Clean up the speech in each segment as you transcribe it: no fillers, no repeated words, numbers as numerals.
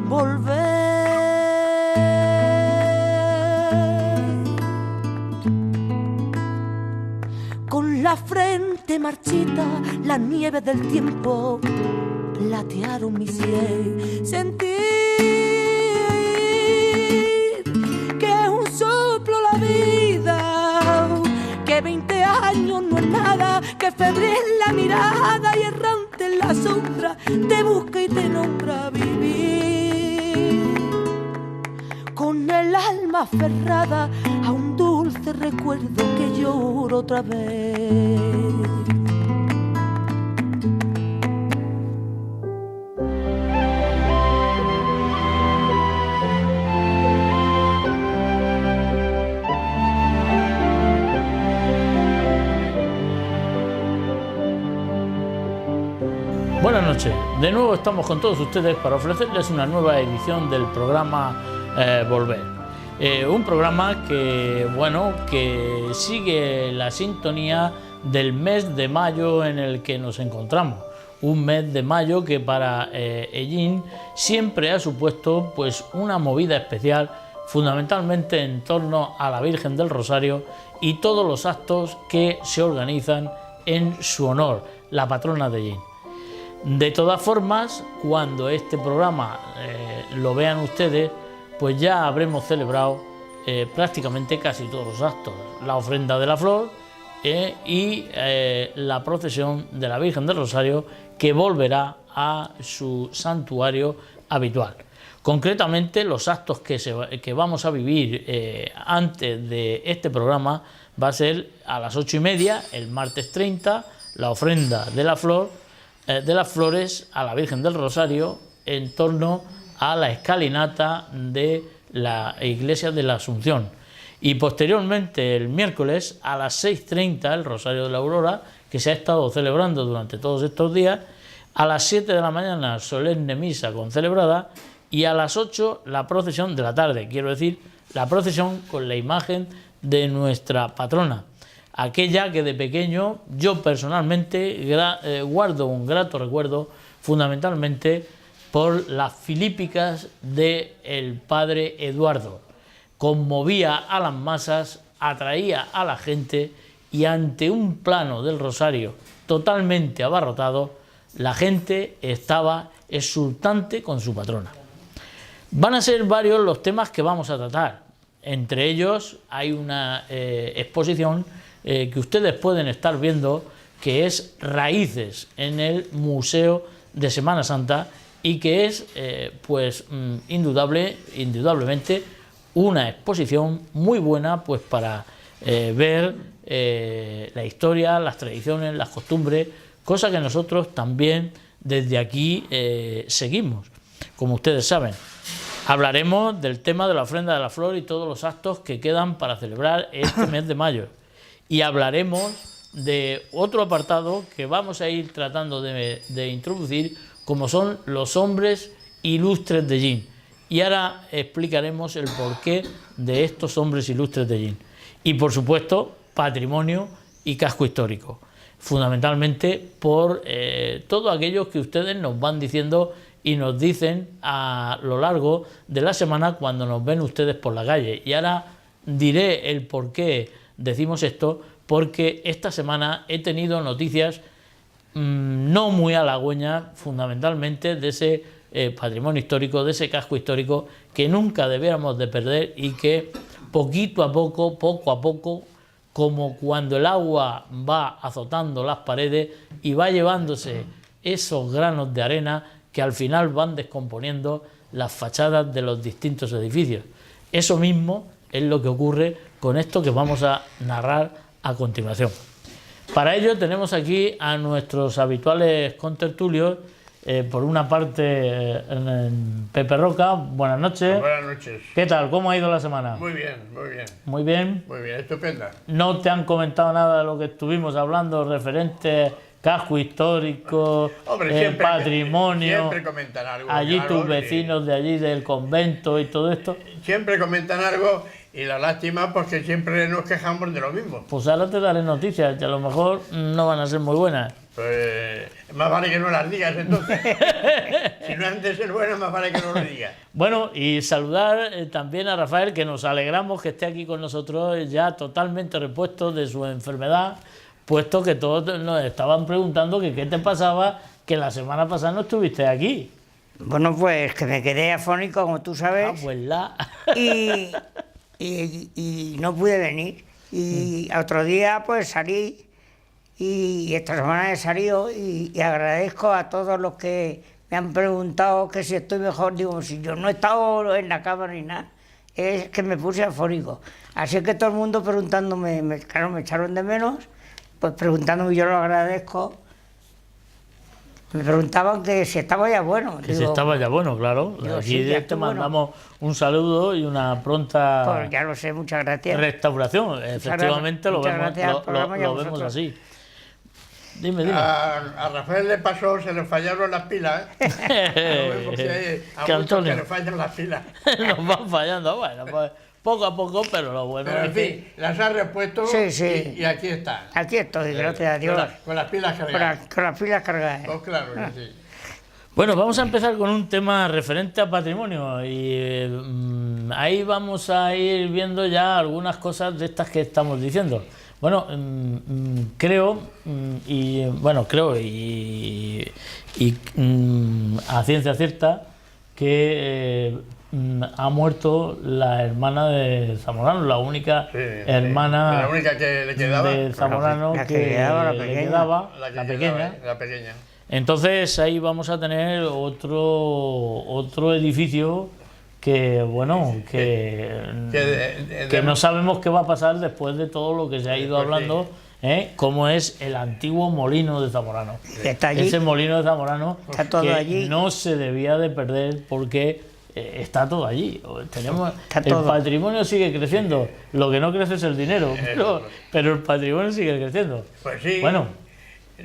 volver. Con la frente marchita, la nieve del tiempo platearon mi sien. Sentir que es un soplo la vida, que 20 años no es nada, que febril la mirada y errante en la sombra te busca y te nombra vivir. Con el alma aferrada a un dulce recuerdo que lloro otra vez. Buenas noches, de nuevo estamos con todos ustedes para ofrecerles una nueva edición del programa Volver. Un programa que sigue la sintonía del mes de mayo en el que nos encontramos. Un mes de mayo que para Ellín siempre ha supuesto pues una movida especial, fundamentalmente en torno a la Virgen del Rosario y todos los actos que se organizan en su honor, la patrona de Ellín. De todas formas, cuando este programa lo vean ustedes, pues ya habremos celebrado prácticamente casi todos los actos. La ofrenda de la flor y la procesión de la Virgen del Rosario, que volverá a su santuario habitual. Concretamente, los actos que vamos a vivir antes de este programa va a ser a las 8:30, el martes 30, la ofrenda de la flor, de las flores a la Virgen del Rosario en torno a la escalinata de la Iglesia de la Asunción, y posteriormente el miércoles a las 6:30 el Rosario de la Aurora, que se ha estado celebrando durante todos estos días, a las 7 de la mañana solemne misa concelebrada y a las 8 la procesión de la tarde, quiero decir la procesión con la imagen de nuestra patrona, aquella que de pequeño yo personalmente guardo un grato recuerdo, fundamentalmente por las filípicas del padre Eduardo. Conmovía a las masas, atraía a la gente y ante un plano del Rosario totalmente abarrotado, la gente estaba exultante con su patrona. Van a ser varios los temas que vamos a tratar. Entre ellos hay una exposición que ustedes pueden estar viendo, que es Raíces, en el Museo de Semana Santa, y que es indudablemente una exposición muy buena pues para ver la historia, las tradiciones, las costumbres, cosa que nosotros también desde aquí seguimos, como ustedes saben. Hablaremos del tema de la ofrenda de la flor y todos los actos que quedan para celebrar este mes de mayo. Y hablaremos de otro apartado que vamos a ir tratando de introducir, como son los hombres ilustres de Ellín. Y ahora explicaremos el porqué de estos hombres ilustres de Ellín. Y por supuesto, patrimonio y casco histórico. Fundamentalmente por todos aquellos que ustedes nos van diciendo y nos dicen a lo largo de la semana cuando nos ven ustedes por la calle. Y ahora diré el por qué decimos esto, porque esta semana he tenido noticias no muy halagüeñas, fundamentalmente de ese patrimonio histórico, de ese casco histórico que nunca debiéramos de perder y que poco a poco, como cuando el agua va azotando las paredes y va llevándose esos granos de arena que al final van descomponiendo las fachadas de los distintos edificios. Eso mismo es lo que ocurre con esto que vamos a narrar a continuación. Para ello tenemos aquí a nuestros habituales contertulios. Por una parte, Pepe Roca, buenas noches. Buenas noches. ¿Qué tal? ¿Cómo ha ido la semana? Muy bien, muy bien. Muy bien. Muy bien, estupenda. ¿No te han comentado nada de lo que estuvimos hablando referente casco histórico, Hombre, patrimonio? Siempre comentan algo. Allí tus vecinos de allí del convento y todo esto. Siempre comentan algo Y la lástima porque siempre nos quejamos de lo mismo. Pues ahora te daré noticias, que a lo mejor no van a ser muy buenas. Pues más vale que no las digas entonces. Si no han de ser buenas, más vale que no lo digas. Bueno, y saludar también a Rafael, que nos alegramos que esté aquí con nosotros ya totalmente repuesto de su enfermedad, puesto que todos nos estaban preguntando que qué te pasaba, que la semana pasada no estuviste aquí. Bueno, pues que me quedé afónico, como tú sabes, Pues la... y no pude venir. Y otro día pues salí, y esta semana he salido, y agradezco a todos los que me han preguntado que si estoy mejor. Digo, si yo no he estado en la cama ni nada, es que me puse afónico. Así que todo el mundo preguntándome, claro, me echaron de menos, pues preguntándome, yo lo agradezco. Me preguntaban que si estaba ya bueno. Que si estaba ya bueno, claro. Digo, Aquí sí, ya te estoy mandamos un saludo y una pronta Pues ya lo sé, muchas gracias. restauración. Efectivamente lo muchas vemos, gracias al programa y a lo vemos vosotros. así. Dime. A Rafael le pasó, se le fallaron las pilas. Lo vemos que hay a Que muchos Antonio. que le fallan las pilas. Nos van fallando. Bueno, pues poco a poco, pero lo bueno Pero en es que... fin, las has repuesto Sí, sí. y aquí están. Aquí estoy, gracias a Dios. Con las pilas Con, cargadas. con las pilas cargadas. Pues claro que sí. Bueno, vamos a empezar con un tema referente a patrimonio y ahí vamos a ir viendo ya algunas cosas de estas que estamos diciendo. Bueno, creo a ciencia cierta que ha muerto la hermana de Zamorano, la única hermana La única que le quedaba. de Zamorano La que que quedaba, la le pequeña. quedaba, La, que la quedaba, pequeña. la pequeña. Entonces ahí vamos a tener otro edificio que, bueno, que no sabemos qué va a pasar después de todo lo que se ha ido Pues hablando, como es el antiguo molino de Zamorano. Está allí. Ese molino de Zamorano Está todo que allí. no se debía de perder porque está todo allí. Tenemos, Está el todo. patrimonio sigue creciendo, lo que no crece es el dinero, pero el patrimonio sigue creciendo. Pues sí. Bueno,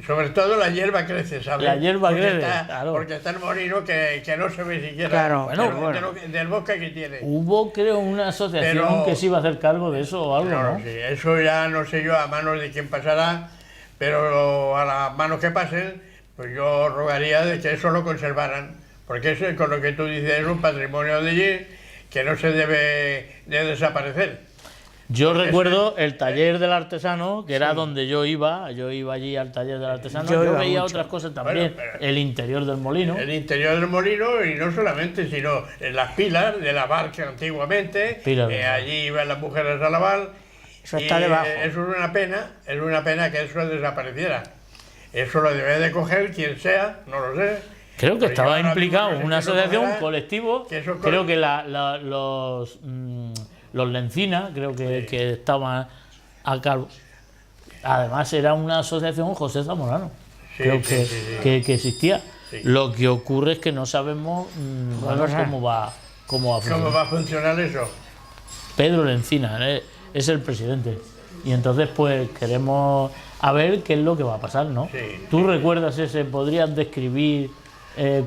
sobre todo la hierba crece, ¿sabes? La hierba porque crece, está, claro. Porque está el molino que no se ve siquiera Claro, del bosque que tiene. hubo, creo, una asociación Pero- que se iba a hacer cargo de eso o algo, Claro, ¿no? sí, eso ya no sé yo a manos de quién pasará, pero a las manos que pasen, pues yo rogaría de que eso lo conservaran, porque eso, con lo que tú dices, es un patrimonio de allí que no se debe de desaparecer. Yo Porque recuerdo el taller del artesano, que era donde yo iba allí al taller del artesano, Yo yo iba veía mucho. otras cosas también, Bueno, pero- el interior del molino. El interior del molino, y no solamente, sino en las pilas de la barca antiguamente, Pilas de la allí iban las mujeres a lavar. Eso está debajo. Eso es una pena que eso desapareciera. Eso lo debe de coger quien sea, no lo sé. Creo que Pero yo estaba ahora implicado mismo no sé una quién lo asociación, un cogerá, colectivo, que eso creo que los Lencina, creo que estaban a cargo. Además era una asociación José Zamorano, Sí, creo sí, que, sí, sí. que existía. Sí. Lo que ocurre es que no sabemos bueno, cosa. cómo va a funcionar. ¿Cómo va a funcionar eso? Pedro Lencina es el presidente. Y entonces pues queremos a ver qué es lo que va a pasar, ¿no? Sí. ¿Tú recuerdas ese? ¿Podrías describir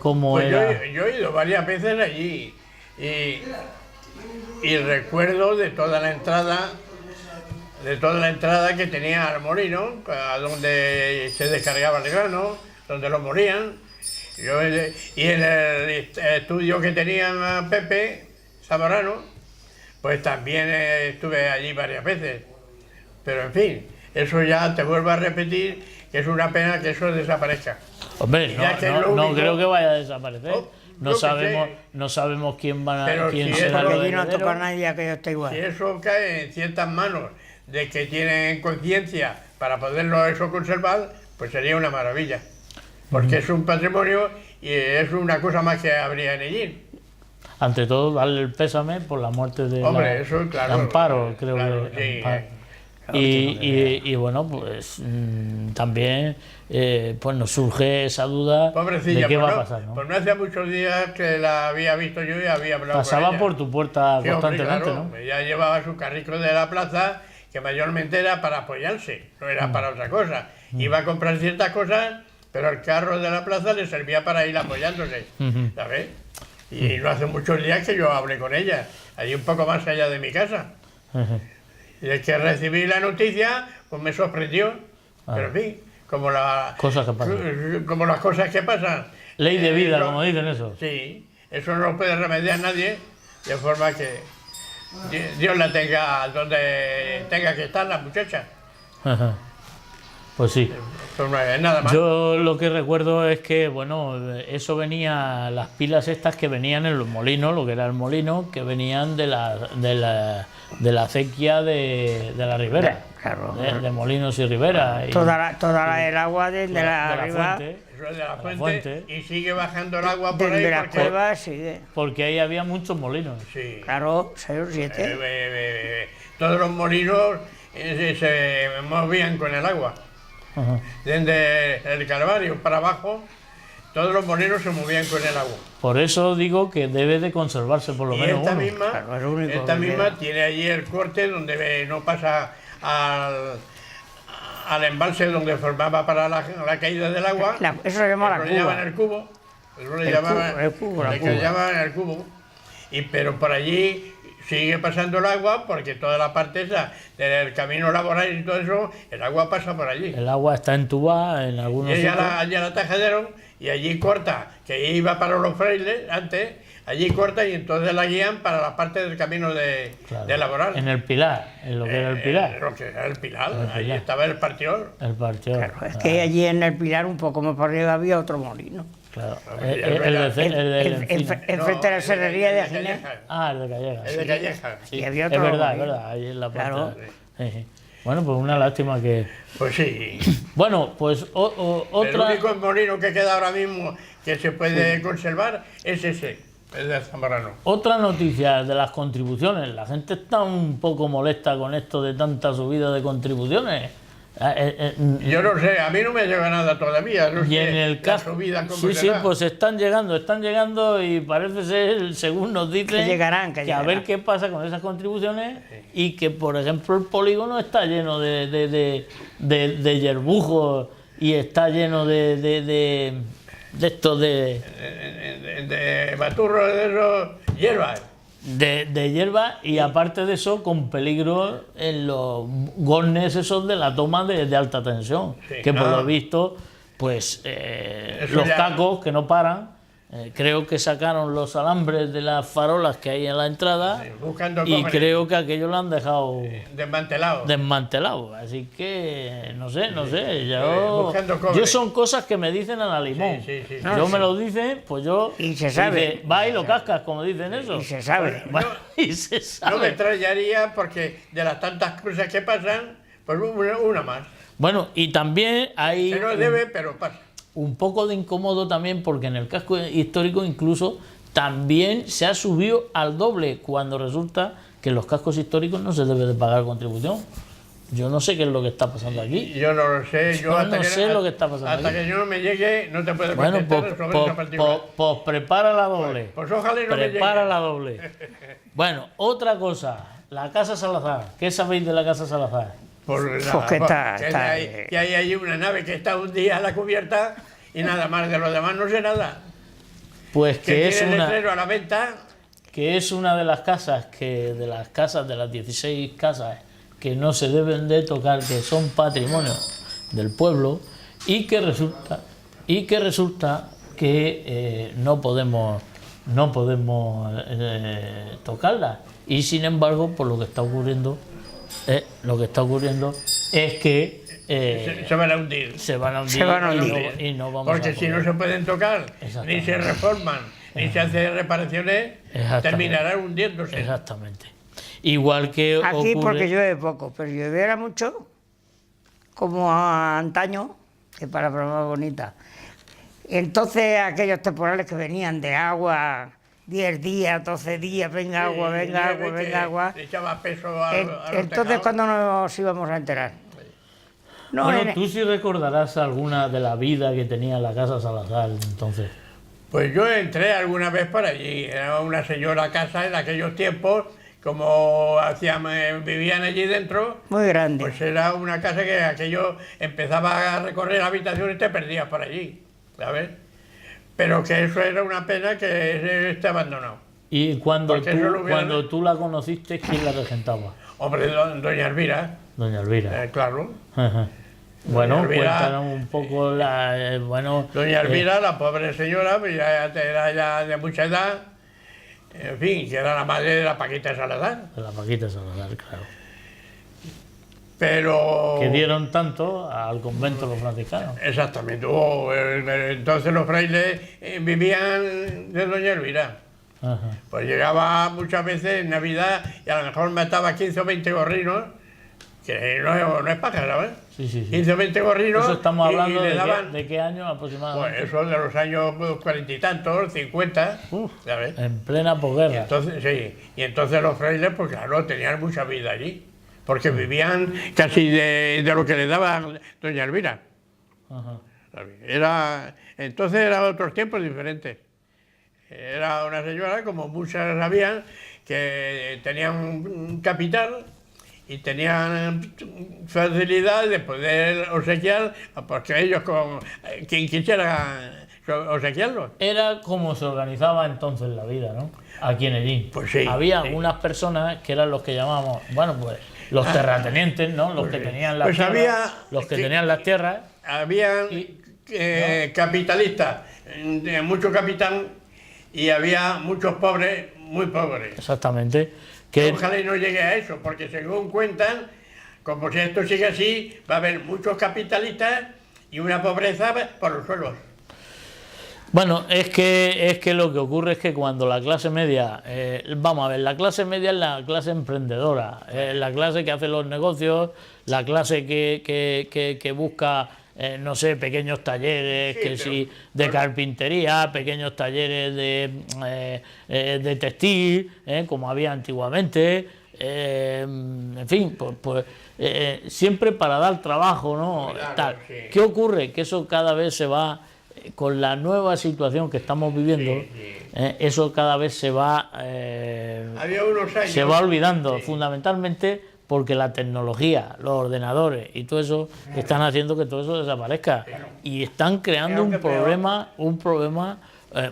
cómo Pues era? yo he ido varias veces allí y recuerdo de toda la entrada que tenía al molino, a donde se descargaba el grano, donde lo morían. Y en el estudio que tenía Pepe Zamorano, pues también estuve allí varias veces. Pero en fin, eso ya te vuelvo a repetir, que es una pena que eso desaparezca. Hombre, Y ya que es lo no único- creo que vaya a desaparecer. Oh, No yo que sabemos, sé. no sabemos quién Pero quién si será eso- el Porque allí no heredero. toca a nadie, que yo estoy Si igual. eso cae en ciertas manos de que tienen conciencia para poderlo eso conservar, pues sería una maravilla. Porque es un patrimonio y es una cosa más que habría en allí. Ante todo, darle el pésame por la muerte de Hombre, eso, claro, de Amparo, creo claro, que. sí, Amparo. Y bueno, pues también pues nos surge esa duda Pobrecilla, de qué pues va a no, pasar, ¿no? pues no hacía muchos días que la había visto yo y había hablado Pasaba con ella. por tu puerta Sí, hombre, constantemente, claro, ¿no? ella llevaba su carrito de la plaza, que mayormente era para apoyarse, no era para otra cosa. Iba a comprar ciertas cosas, pero el carro de la plaza le servía para ir apoyándose, ¿sabes? Y no hace muchos días que yo hablé con ella, allí un poco más allá de mi casa. Y el que recibí la noticia, pues me sorprendió. Pero en fin, como, Cosas que pasan. como las cosas que pasan. Ley de vida, eso- como dicen eso. Sí, eso no lo puede remediar nadie, de forma que Dios la tenga donde tenga que estar la muchacha. Ajá. Pues sí. Eso no es nada más. Yo lo que recuerdo es que, bueno, eso venía, las pilas estas que venían en los molinos, lo que era el molino, que venían de la acequia de la ribera. Claro. De Molinos y Ribera. Y El agua desde la arriba, fuente, Eso es de la fuente, fuente. y sigue bajando el agua por desde ahí. las Porque, cuevas, sigue. porque ahí había muchos molinos. sí, Claro, 6 o 7. todos los molinos se movían con el agua. Ajá. Desde el Calvario para abajo, todos los molinos se movían con el agua. Por eso digo que debe de conservarse por lo Y menos esta uno. misma, Claro, es lo único esta que misma queda. tiene allí el corte donde no pasa al embalse donde formaba para la caída del agua. Eso se llama la Eso le llaman cuba. el cubo. Eso le El llamaban cubo, el cubo, la le cuba. llaman el cubo. Pero por allí sigue pasando el agua porque toda la parte esa del camino laboral y todo eso, el agua pasa por allí. El agua está entubada en algunos Y ella sitios. allá la tajaderon y allí corta, que iba para los frailes antes, allí corta y entonces la guían para la parte del camino de laboral. En el Pilar, en lo que era el Pilar. Lo que era el Pilar, El allí Pilar. estaba el partido. El partido. Claro, es que allí en el Pilar, un poco más para arriba, había otro molino. Claro. Hombre, El del Encino. Enfrente de la serrería de Ginés. Ah, el de Calleja. El de Calleja. Sí, Y había es otro verdad, molino. ahí en la puerta. Claro. Sí. Bueno, pues una lástima que... Pues sí. Bueno, pues El otra... único molino que queda ahora mismo que se puede conservar es ese, el de Zamorano. Otra noticia de las contribuciones. La gente está un poco molesta con esto de tanta subida de contribuciones. Yo no sé, a mí no me llega nada todavía. No Y sé en el la caso... subida cómo Sí, sí, será. pues están llegando y parece ser, según nos dicen, Que llegarán, que a llegarán. ver qué pasa con esas contribuciones y que, por ejemplo, el polígono está lleno de yerbujos y está lleno de estos de baturro de esos, hierbas. de hierba y aparte de eso con peligro en los gornes esos de la toma de alta tensión, Sí, que por no. lo visto pues Eso los ya- cacos que no paran, creo que sacaron los alambres de las farolas que hay en la entrada Buscando y comer. creo que aquello lo han dejado Desmantelado. desmantelado, así que no sé, yo buscando cobre. yo son cosas que me dicen a la limón. Sí, sí, sí. Yo me lo dicen, pues yo Y se sabe. dice, va y lo cascas, como dicen eso. Y se sabe. Bueno, y se No me sabe. extrañaría porque de las tantas cosas que pasan, pues una más. Bueno, y también hay Que no debe, pero pasa. un poco de incómodo también porque en el casco histórico incluso también se ha subido al doble cuando resulta que en los cascos históricos no se debe de pagar contribución. Yo no sé qué es lo que está pasando aquí. Yo no lo sé. Yo no sé lo que está pasando Hasta aquí. que yo no me llegue, no te puedo Bueno, contestar sobre esa particular. pues prepara la doble. Pues ojalá y no me Prepara llegue. la doble. Bueno, otra cosa, la Casa Salazar. ¿Qué sabéis de la Casa Salazar? Pues que está- que está- hay allí una nave que está un día a la cubierta y nada más. De lo demás no sé nada. Pues Que que es tiene una... letrero a la venta. que es una de las casas de las 16 casas que no se deben de tocar, que son patrimonio del pueblo y que resulta que no podemos tocarlas, y sin embargo pues lo que está ocurriendo es que Se van a hundir. se van a hundir, Se van a y no- hundir. y no vamos Porque a si poder. no se pueden tocar, ni Exactamente. se reforman, ni se hacen reparaciones, Exactamente. terminarán hundiéndose. Exactamente. Igual que Aquí ocurre... porque llueve poco, pero lloviera mucho, como antaño, que para más bonita. Entonces aquellos temporales que venían de agua, 10 días, 12 días, venga agua, Sí, venga nieve agua, que venga agua. le echaba peso a los Entonces, tejados. ¿cuándo nos íbamos a enterar? No, Bueno, tú sí recordarás alguna de la vida que tenía la Casa Salazar entonces. Pues yo entré alguna vez por allí, era una señora casa en aquellos tiempos, como vivían allí dentro, muy grande. pues era una casa que aquello empezaba a recorrer habitaciones y te perdías por allí, ¿sabes? Pero que eso era una pena que esté abandonado. Y cuando Porque eso lo hubiera- cuando tú la conociste, ¿quién la regentaba? Hombre, doña Elvira, Doña Elvira. claro. Ajá. Bueno, Elvira- cuéntanos un poco la... bueno, Doña Elvira, la pobre señora, pues ya era ya de mucha edad, en fin, que era la madre de la Paquita Salazar. la Paquita Salazar, claro. Pero... Que dieron tanto al convento los franciscanos. Exactamente. Entonces los frailes vivían de doña Elvira. Ajá. Pues llegaba muchas veces en Navidad y a lo mejor mataba 15 o 20 gorrinos, que no es paja, ¿sabes? Sí, sí, sí. 15 o 20 gorrinos. Eso estamos y hablando le daban, de qué año pues aproximadamente. eso de los años 40 y tantos, 50, Uf, ¿sabes? en plena Y posguerra. entonces, sí, y entonces los frailes, pues claro, tenían mucha vida allí, porque vivían casi de lo que le daba doña Elvira. Ajá. Entonces eran otros tiempos diferentes. Era una señora, como muchas habían, que tenían un capital y tenían facilidad de poder obsequiar, porque ellos, con quien quisiera obsequiarlos. Era como se organizaba entonces la vida, ¿no? Aquí en Ellín. Pues sí, Había sí. unas personas que eran los que llamábamos, bueno, pues los terratenientes, ¿no? Los que sí. tenían las Pues tierras. había- Los que sí. tenían las tierras. Habían Y- capitalistas de mucho capital y había muchos pobres, muy pobres. Exactamente. Que Ojalá y no llegue a eso, porque según cuentan, como si esto sigue así, va a haber muchos capitalistas y una pobreza por los suelos. Bueno, es que lo que ocurre es que cuando la clase media, vamos a ver, la clase media es la clase emprendedora, la clase que hace los negocios, la clase que busca, no sé, pequeños talleres, Sí, que pero- sí, de carpintería, pequeños talleres de textil, como había antiguamente, en fin, pues siempre para dar trabajo, ¿no? Claro, Tal. sí. ¿Qué ocurre? Que eso cada vez se va, con la nueva situación que estamos viviendo, Sí, sí. eso cada vez se va, Había unos años... se va olvidando, Sí. fundamentalmente porque la tecnología, los ordenadores y todo eso están haciendo que todo eso desaparezca y están creando Peor un que peor. problema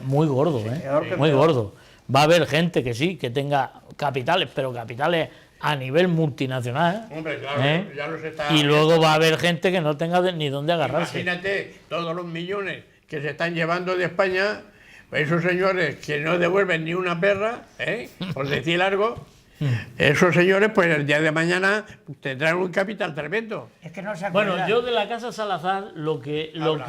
muy gordo, Peor que muy peor. gordo. Va a haber gente que sí, que tenga capitales, pero capitales a nivel multinacional. Hombre, claro, ya los está... Y luego va a haber gente que no tenga ni dónde agarrarse. Imagínate todos los millones que se están llevando de España, esos señores que no devuelven ni una perra, por decir algo, esos señores, pues el día de mañana tendrán un capital tremendo. Es que no se Bueno, acuerdan. yo de la casa Salazar lo que Habla.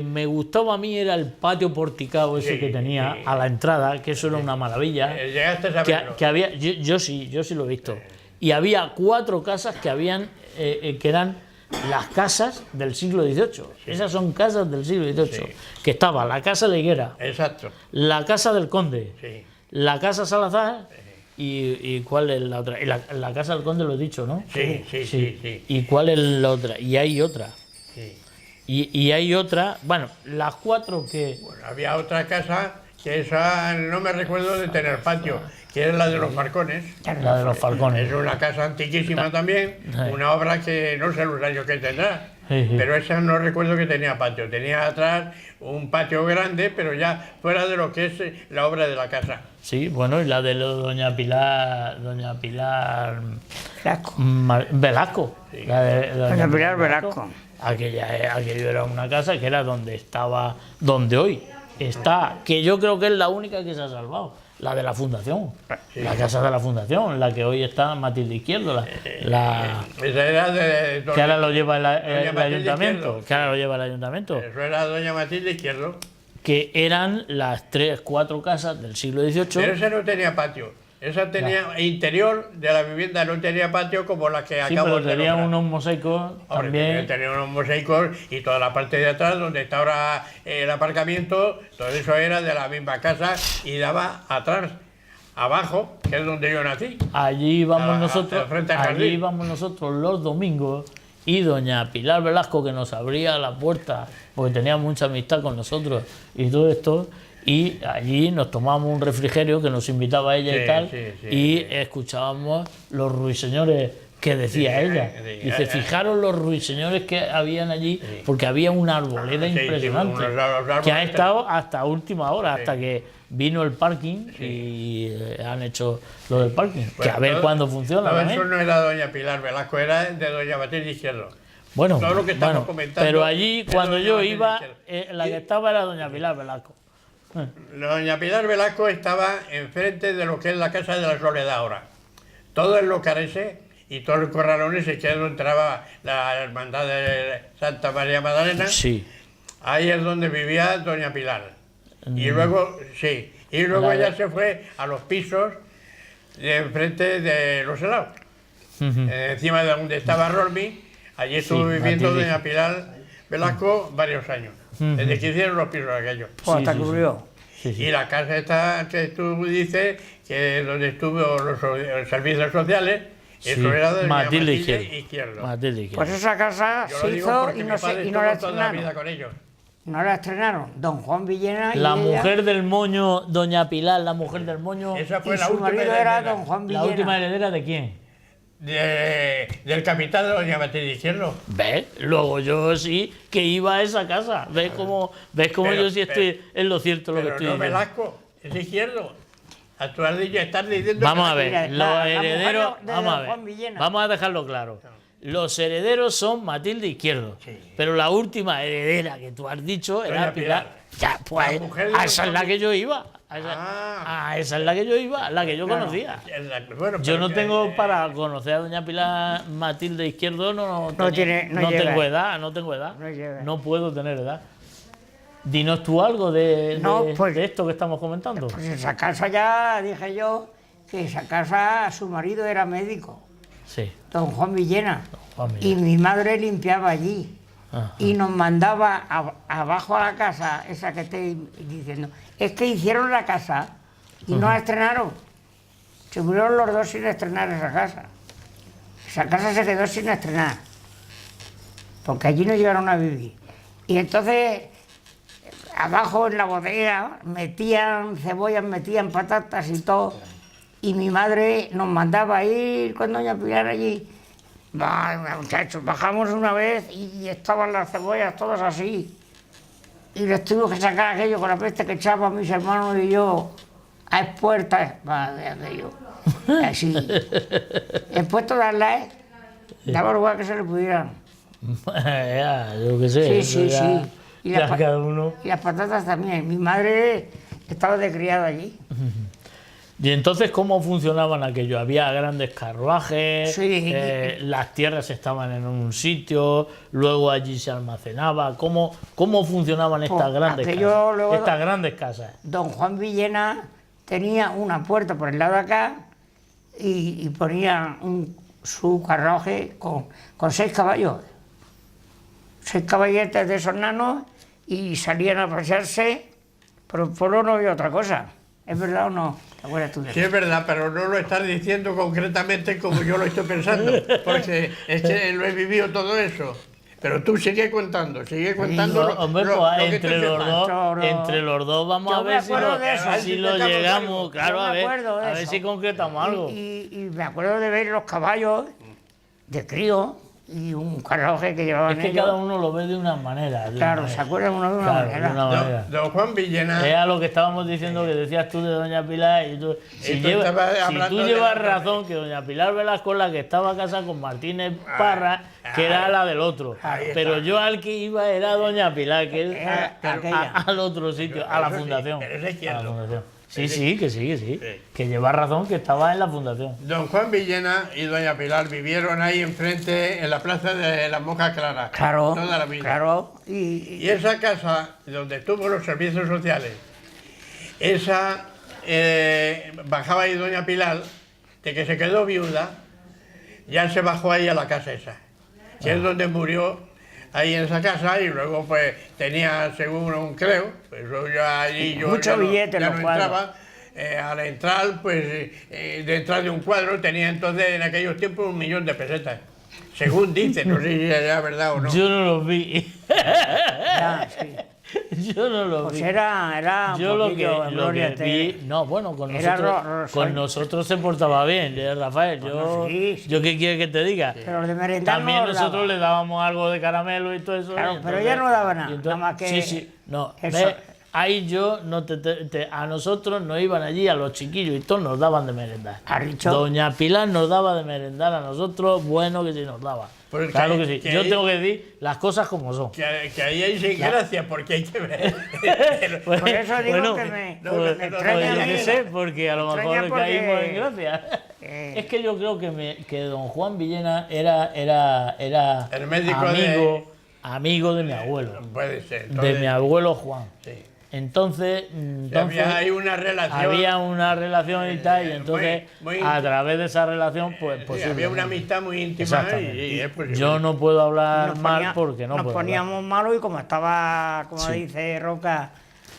me gustaba a mí era el patio porticado ese Sí, que tenía sí. a la entrada, que eso era una maravilla. Llegaste a Que, saberlo. que había, yo sí lo he visto. Y había 4 casas que habían, que eran las casas del siglo XVIII. Esas son casas del siglo XVIII. Sí. Que estaba la casa de Higuera, Exacto, la casa del conde, sí. la casa Salazar y ¿cuál es la otra? Y la casa del conde lo he dicho, ¿no? Sí. ¿Y cuál es la otra? Y hay otra. Sí. Y hay otra, bueno, las 4 que... Bueno, había otra casa que esa no me recuerdo de tener patio, que es la de los Falcones. La de los Falcones. Es una casa antiquísima también, Sí. una obra que no sé los años que tendrá, Sí, sí. pero esa no recuerdo que tenía patio. Tenía atrás un patio grande, pero ya fuera de lo que es la obra de la casa. Sí, bueno, y la de doña Pilar Velasco. Velasco. La de Doña Pilar Velasco. Aquello era una casa que era donde hoy está, que yo creo que es la única que se ha salvado, la de la fundación, la casa de la fundación, la que hoy está Matilde Izquierdo, la Esa era de... que ahora lo lleva el Matilde ayuntamiento, Izquierdo. que ahora lo lleva el ayuntamiento, Eso era doña Matilde Izquierdo. que eran las 3, 4 casas del siglo Pero XVIII. esa no tenía patio. Esa tenía interior de la vivienda, no tenía patio como la que Sí, acabo pero de tenía nombrar. unos mosaicos Hombre, también. tenía unos mosaicos y toda la parte de atrás, donde está ahora el aparcamiento, todo eso era de la misma casa y daba atrás, abajo, que es donde yo nací. Allí íbamos nosotros, frente al allí jardín. íbamos nosotros los domingos y doña Pilar Velasco, que nos abría la puerta porque tenía mucha amistad con nosotros y todo esto, y allí nos tomábamos un refrigerio que nos invitaba ella y Sí, tal, sí, sí, y sí. escuchábamos los ruiseñores que decía Sí, ella. sí, Dice, fijaros los ruiseñores que habían allí, Sí. porque había una arboleda Sí, sí, impresionante, unos árboles. que ha estado hasta última hora, Sí. hasta que vino el parking y han hecho lo del parking. Que a ver todo- cuándo funciona todo también. eso no era doña Pilar Velasco, era de doña Matilde Izquierdo. Bueno, todo lo que estamos comentando pero allí es cuando doña yo Matilde iba, Izquierdo. la que estaba era doña Pilar Velasco. Doña Pilar Velasco estaba enfrente de lo que es la Casa de la Soledad ahora. Todo el local ese y todos los corralones, que es donde entraba la hermandad de Santa María Magdalena. Sí. Ahí es donde vivía doña Pilar. Y luego, sí, y luego La- ella se fue a los pisos de enfrente de los helados. Encima de donde estaba Rolmi, allí estuvo viviendo Matilde. doña Pilar Velasco varios años, desde que hicieron los pisos aquellos. Pues hasta sí, que sí. murió. Sí, sí. Y la casa esta que tú dices, que donde estuvo los servicios sociales, Sí. eso era de doña Matilde Matilde Izquierdo. Izquierdo. Matilde Izquierdo. Pues esa casa Yo lo se digo hizo porque y mi no, padre y no la estuvo toda la vida estrenaron. con ellos. No la estrenaron. Don Juan Villena y La ella, mujer del moño, doña Pilar, la mujer del moño. Esa fue y la su última marido era heredera don Juan ¿La Villena. última heredera de quién? del capitán de doña Matilde Izquierdo. ¿Ves? Luego yo sí que iba a esa casa. ¿Ves cómo Pero- yo sí estoy en lo cierto lo que Pero estoy no diciendo? Velasco, es Izquierdo. Actual de ella estás diciendo Vamos que a ver, Mira, los la mujer herederos. de Vamos a don Juan ver. Villena. Vamos a dejarlo claro. Los herederos son Matilde Izquierdo. Sí. Pero la última heredera que tú has dicho era Doña Pilar. Pilar. Ya, pues La mujer de a don esa es Juan la que yo iba. Ah. A esa es la que yo iba, la que yo conocía. Bueno, Yo pero no que- tengo para conocer a doña Pilar Matilde Izquierdo, no No llega. tengo edad, no tengo edad. No llega. No puedo tener edad. Dinos tú algo de Pues- esto que estamos comentando. Pues esa casa ya dije yo que esa casa su marido era médico, Sí. don Juan Villena. Juan Y Villena. mi madre limpiaba allí. Ajá. Y nos mandaba abajo a la casa, esa que estoy diciendo. Es que hicieron la casa y no la estrenaron. Se murieron los dos sin estrenar esa casa. Esa casa se quedó sin estrenar. Porque allí no llegaron a vivir. Y entonces, abajo en la bodega, metían cebollas, metían patatas y todo. Y mi madre nos mandaba a ir con doña Pilar allí. Va, muchachos, bajamos una vez y estaban las cebollas todas así. Y les tuvimos que sacar aquello con la peste que echaban mis hermanos y yo a expuertas. Va, de aquello. Así. Después todas las daba lugar que se le pudieran. Ya, yo qué sé. Sí, eso sí, ya- sí. Y ya las pa- cada uno. Y las patatas también. Mi madre estaba de criada allí. Y entonces, ¿cómo funcionaban aquello? Había grandes carruajes, Sí. las tierras estaban en un sitio, luego allí se almacenaba. ¿Cómo funcionaban estas Pues, grandes aquello casas? luego- Estas grandes casas. Don Juan Villena tenía una puerta por el lado de acá y ponía su carruaje con 6 caballos. 6 caballetes de esos nanos y salían a pasearse, pero por pueblo no había otra cosa. ¿Es verdad o no? ¿Te acuerdas tú de Sí, eso? es verdad, pero no lo estás diciendo concretamente como yo lo estoy pensando, porque es que lo he vivido todo eso. Pero tú sigue contando No, hombre, pues, que tú sepas. entre los dos vamos Yo a me ver si acuerdo lo, de eso. si lo Intentamos llegamos, algo. claro, Yo a me ver, acuerdo de a ver eso. si concretamos algo. Y me acuerdo de ver los caballos de crío y un carruaje que llevaban Es que ellos. cada uno lo ve de una manera. de una Claro, manera. se acuerdan uno de una Claro, manera. de una manera. Don Juan Villena, Es a lo que estábamos diciendo que decías tú de doña Pilar y tú, si, tú estabas si hablando tú de llevas la- razón que doña Pilar Velasco la que estaba casada con Martínez Parra, que era la del otro, Ahí está. pero yo al que iba era doña Pilar, que es Era aquella. al otro sitio, a la Eso sí, fundación. pero es A la izquierdo. fundación. Sí, sí, que sí, que sí, que lleva razón que estaba en la fundación. don Juan Villena y doña Pilar vivieron ahí enfrente, en la plaza de las Monjas Claras, Claro, toda la vida. claro. Y esa casa donde tuvo los servicios sociales, esa bajaba ahí doña Pilar, de que se quedó viuda, ya se bajó ahí a la casa esa, que es donde murió ahí en esa casa y luego pues tenía según creo, pues yo allí yo Mucho ya no- billete en ya los no cuadros. entraba. Al entrar, pues detrás de un cuadro tenía entonces en aquellos tiempos 1 millón de pesetas. Según dicen, no sé si era verdad o no. Yo no los vi. Ya, sí. Yo no lo Pues vi. era Yo un lo poquillo, que Gloria, vi, no, bueno, con era nosotros, con nosotros se portaba bien, Rafael. Bueno, sí. Yo qué quiere que te diga. Pero de merendar También no nosotros daba. le dábamos algo de caramelo y todo eso. Claro, y pero entonces- ella no daba nada, y nada más que Sí, sí, no. eso. ¿Ves? Ahí yo, no a nosotros nos iban allí, a los chiquillos y todos nos daban de merendar. ¿Has dicho? Doña Pilar nos daba de merendar a nosotros, bueno que sí nos daba. Pues claro que- que sí. que Yo ahí- tengo que decir las cosas como son. Que ahí hay sin gracia, porque hay que ver. Pues, Por eso digo que me extraña a yo mí. qué sé, porque a lo Me mejor extraña porque- caímos en gracia. Es que yo creo que don Juan Villena era El médico amigo de mi abuelo, Puede ser. de mi abuelo Juan. Sí. Entonces Había una relación. había una relación y tal, y entonces muy a través de esa relación, pues Sí, posiblemente. había una amistad muy íntima Exactamente. y es posible. Yo no puedo hablar Nos mal ponía- porque no nos puedo hablar. poníamos malos y como estaba, como Sí. dice Roca,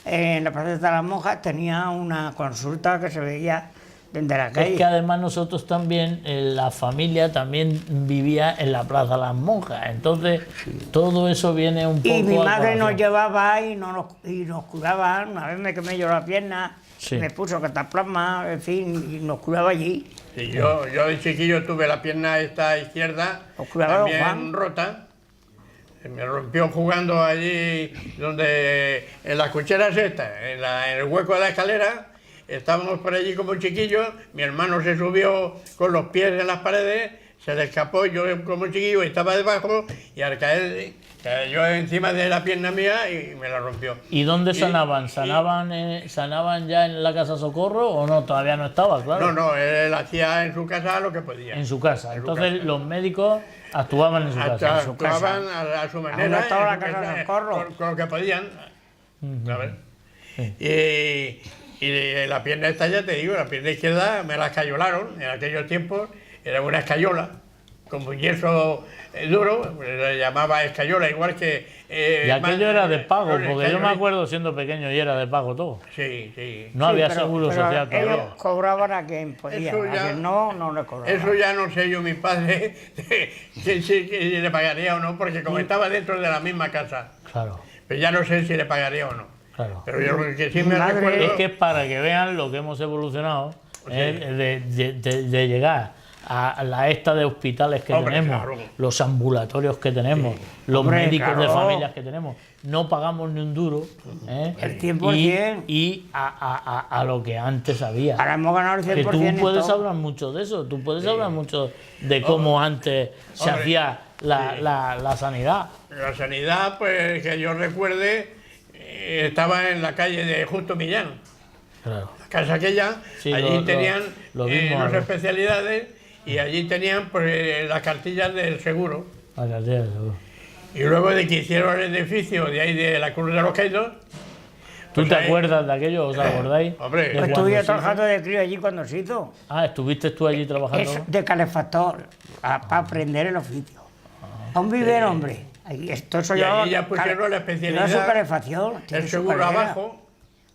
en la Plaza de las Monjas, tenía una consulta que se veía desde la calle. Es que además nosotros también, la familia también vivía en la Plaza Las Monjas, entonces todo eso viene un poco Y mi a madre nos colación. llevaba y nos curaba. Una vez me quemé yo la pierna, Sí. me puso cataplasma, en fin, y nos curaba allí. Sí, yo de chiquillo tuve la pierna esta izquierda Os curaba don también Juan. rota. Se me rompió jugando allí donde en las cucheras estas, en el hueco de la escalera. Estábamos por allí como chiquillos, mi hermano se subió con los pies en las paredes, se le escapó, yo como chiquillo estaba debajo y al caer cayó encima de la pierna mía y me la rompió. ¿Y dónde Y- sanaban? y- ¿Sanaban ya en la Casa Socorro o no? Todavía no estaba, claro. No, él hacía en su casa lo que podía. En su casa. En su Entonces casa. los médicos actuaban en su casa. en su casa. Actuaban a su manera, no estaba en la su Casa casa, Socorro. con lo que podían. A ver. Y la pierna esta, ya te digo, la pierna izquierda me la escayolaron en aquellos tiempos, era una escayola, como un yeso duro, pues se llamaba escayola, igual que... Y aquello era de pago, los porque yo me escayoles. acuerdo siendo pequeño y era de pago todo. Sí, sí. No Sí, había pero- seguro pero social todavía. ellos cobraban a quien podía, Eso a ya- quien no le cobraban. Eso ya no sé yo, mi padre, que le pagaría o no, porque como estaba dentro de la misma casa, Claro, pero ya no sé si le pagaría o no. claro. Pero yo lo que sí Mi me madre- recuerdo... Es que es para que vean lo que hemos evolucionado, de llegar a la esta de hospitales que Hombre, tenemos, claro. los ambulatorios que tenemos, los Hombre, médicos de claro. familias que tenemos, no pagamos ni un duro. El 100%. Y a lo que antes había. Ahora hemos ganado el 100% Que tú en puedes todo. hablar mucho de eso, tú puedes hablar mucho de cómo antes se Hombre, hacía la sanidad. La sanidad, pues que yo recuerde, estaba en la calle de Justo Millán. Claro. La casa aquella, Sí, allí lo tenían vimos, las ¿no? especialidades y allí tenían pues, las cartillas del seguro. La cartera de seguro. Y luego de que hicieron el edificio de ahí de la Cruz de los Caídos, ¿Tú pues te ahí- acuerdas de aquello? ¿Os acordáis? Hombre. De Pues cuando Estuve se hizo? trabajando de crío allí cuando se hizo. Ah, ¿estuviste tú allí trabajando? Es de calefactor, para aprender el oficio. Aún vive el hombre. Ahí, esto eso Y llevaba ahí ya pusieron la especialidad, lleva su calefacción. tiene el su seguro carrera. abajo,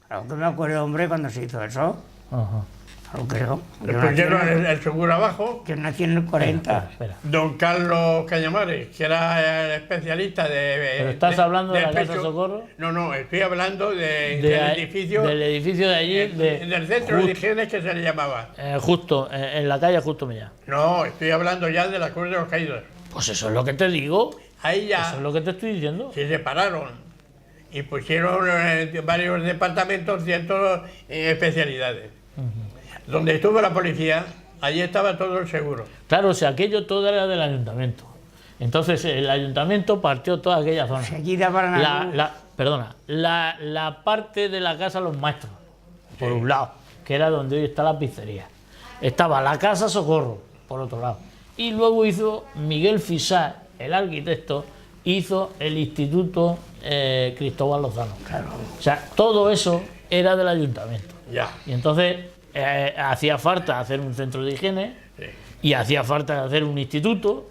Claro que me acuerdo, hombre, cuando se hizo eso. Ajá. Claro que no. le pusieron el seguro abajo. Yo nací en el 40. Espera. Don Carlos Cañamares, que era el especialista de... ¿Pero estás hablando de la del Casa Socorro? No, estoy hablando del De- edificio... Del edificio de allí, del centro de higiene que se le llamaba. justo, en la calle Justo Millán. No, estoy hablando ya de la Cruz de los Caídos. Pues eso es lo que te digo, Ahí ya eso es lo que te estoy diciendo. se separaron y pusieron varios departamentos, ciertas especialidades. Donde estuvo la policía, allí estaba todo el seguro. Claro, o sea, aquello todo era del ayuntamiento. Entonces el ayuntamiento partió toda aquella zona. Allí daban La parte de la casa de los maestros, por un lado, que era donde hoy está la pizzería. Estaba la Casa Socorro, por otro lado. Y luego hizo Miguel Fisar, el arquitecto, hizo el Instituto Cristóbal Lozano. O sea, todo eso era del ayuntamiento. Ya. Y entonces hacía falta hacer un centro de higiene, Sí. y hacía falta hacer un instituto,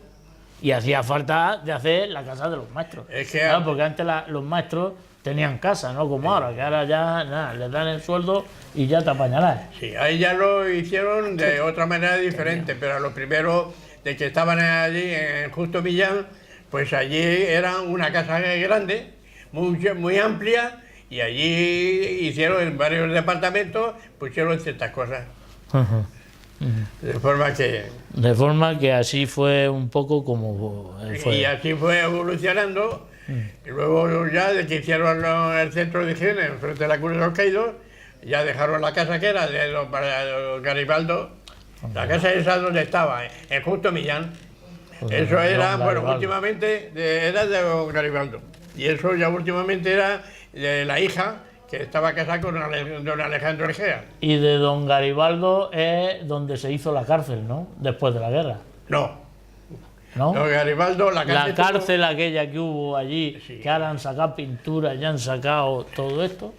y hacía falta de hacer la casa de los maestros. Es que- Claro, porque antes los maestros tenían casa, no como ahora, que ahora ya nada, les dan el sueldo y ya te apañarás. Sí, ahí ya lo hicieron de otra manera diferente, pero a lo primero de que estaban allí en Justo Millán, pues allí era una casa grande, muy amplia, y allí hicieron en varios departamentos, pusieron ciertas cosas. De forma que así fue un poco como fue. Y así fue evolucionando. Y luego ya de que hicieron el centro de higiene enfrente de la Cruz de los Caídos, ya dejaron la casa que era de los Garibaldo, la casa esa donde estaba, en Justo Millán. Eso era, bueno, últimamente era de don Garibaldo. Y eso ya últimamente era de la hija, que estaba casada con don Alejandro Egea. Y de don Garibaldo es donde se hizo la cárcel, ¿no? Después de la guerra. No. ¿No? Don Garibaldo, la cárcel aquella que hubo allí, sí, que ahora han sacado pinturas, ya han sacado todo esto.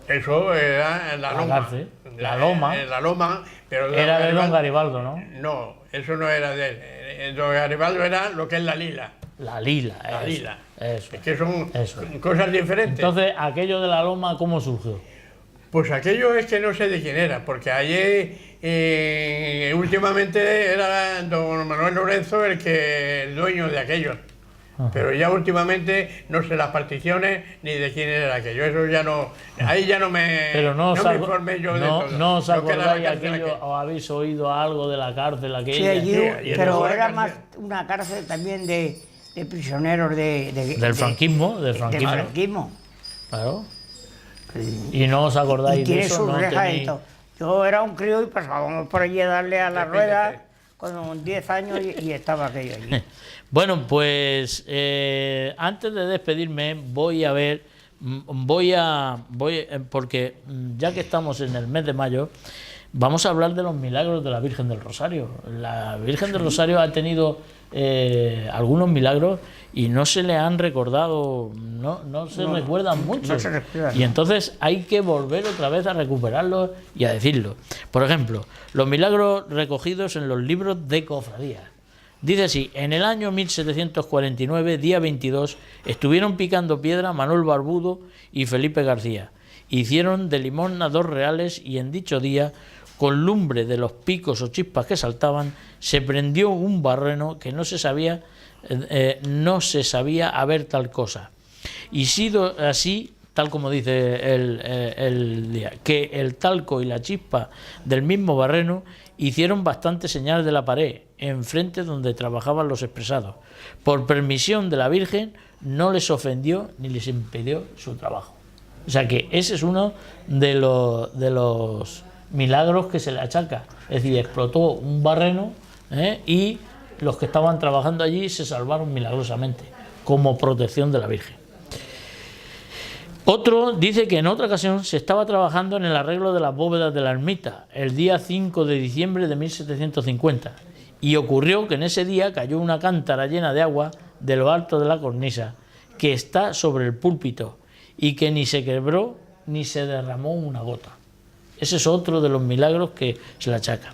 Eso era en la Loma. Cárcel, la Loma. En la Loma, pero era de don Garibaldo, ¿no? No, eso no era de él. Don Garibaldo era lo que es la Lila. La Lila, la Lila. Eso. Es que son cosas diferentes. Entonces, aquello de la Loma, ¿cómo surgió? Pues aquello es que no sé de quién era, porque ayer últimamente era don Manuel Lorenzo el dueño de aquello. Ajá. Pero ya últimamente no sé las particiones ni de quién era aquello. Eso ya no, ahí ya no me, pero no me informé yo de todo. ¿No os acordáis aquello o habéis oído algo de la cárcel aquella? Sí, allí, pero era más una cárcel también de prisioneros del franquismo. Del franquismo. Claro. Y no os acordáis de eso. Sus rejas y todo. Yo era un crío y pasábamos por allí a darle a la rueda con 10 años y estaba aquello allí. Bueno, pues antes de despedirme porque ya que estamos en el mes de mayo, vamos a hablar de los milagros de la Virgen del Rosario. La Virgen del Rosario ha tenido algunos milagros y no se le han recordado, no se recuerdan mucho. No se recuerdan. Y entonces hay que volver otra vez a recuperarlos y a decirlo. Por ejemplo, los milagros recogidos en los libros de cofradías. Dice así: en el año 1749, día 22, estuvieron picando piedra Manuel Barbudo y Felipe García. Hicieron de limosna 2 reales y en dicho día, con lumbre de los picos o chispas que saltaban, se prendió un barreno que no se sabía haber tal cosa. Y sido así, tal como dice el día, que el talco y la chispa del mismo barreno hicieron bastante señal de la pared, enfrente donde trabajaban los expresados. Por permisión de la Virgen, no les ofendió ni les impidió su trabajo. O sea que ese es uno de los milagros que se le achaca. Es decir, explotó un barreno y los que estaban trabajando allí se salvaron milagrosamente, como protección de la Virgen. Otro dice que en otra ocasión se estaba trabajando en el arreglo de las bóvedas de la ermita, el día 5 de diciembre de 1750, y ocurrió que en ese día cayó una cántara llena de agua de lo alto de la cornisa, que está sobre el púlpito, y que ni se quebró ni se derramó una gota. Ese es otro de los milagros que se le achaca.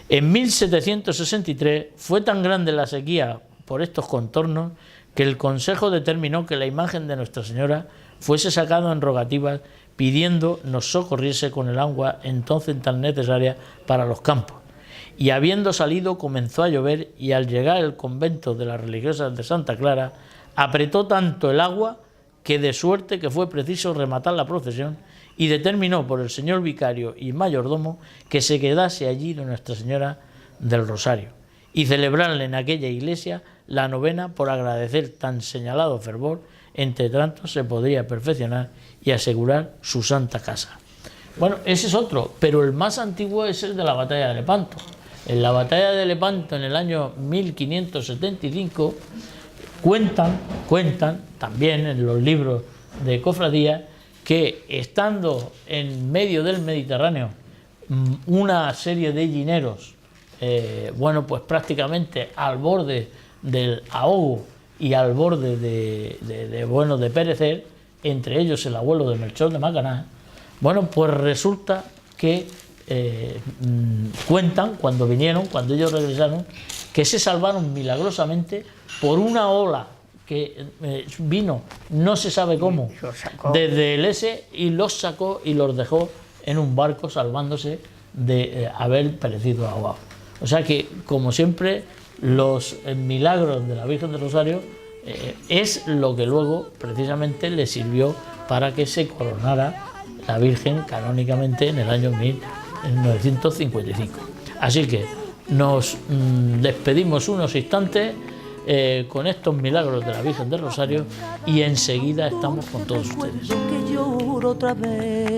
En 1763 fue tan grande la sequía por estos contornos que el Consejo determinó que la imagen de Nuestra Señora fuese sacada en rogativas pidiendo nos socorriese con el agua entonces tan necesaria para los campos. Y habiendo salido comenzó a llover y al llegar al convento de las religiosas de Santa Clara apretó tanto el agua que de suerte que fue preciso rematar la procesión y determinó por el señor vicario y mayordomo que se quedase allí de Nuestra Señora del Rosario y celebrarle en aquella iglesia la novena por agradecer tan señalado fervor, entre tanto se podría perfeccionar y asegurar su santa casa. Bueno, ese es otro, pero el más antiguo es el de la batalla de Lepanto. En la batalla de Lepanto, en el año 1575, cuentan también en los libros de cofradía que estando en medio del Mediterráneo una serie de llineros, pues prácticamente al borde del ahogo y al borde de perecer, entre ellos el abuelo de Melchor de Macaná, pues resulta que cuentan cuando ellos regresaron, que se salvaron milagrosamente por una ola que vino, no se sabe cómo, desde el y los sacó y los dejó en un barco salvándose de haber perecido ahogados. O sea que, como siempre, los milagros de la Virgen del Rosario es lo que luego precisamente le sirvió para que se coronara la Virgen canónicamente en el año 1955. Así que nos despedimos unos instantes con estos milagros de la Virgen del Rosario y enseguida estamos con todos ustedes. Que lloro otra vez.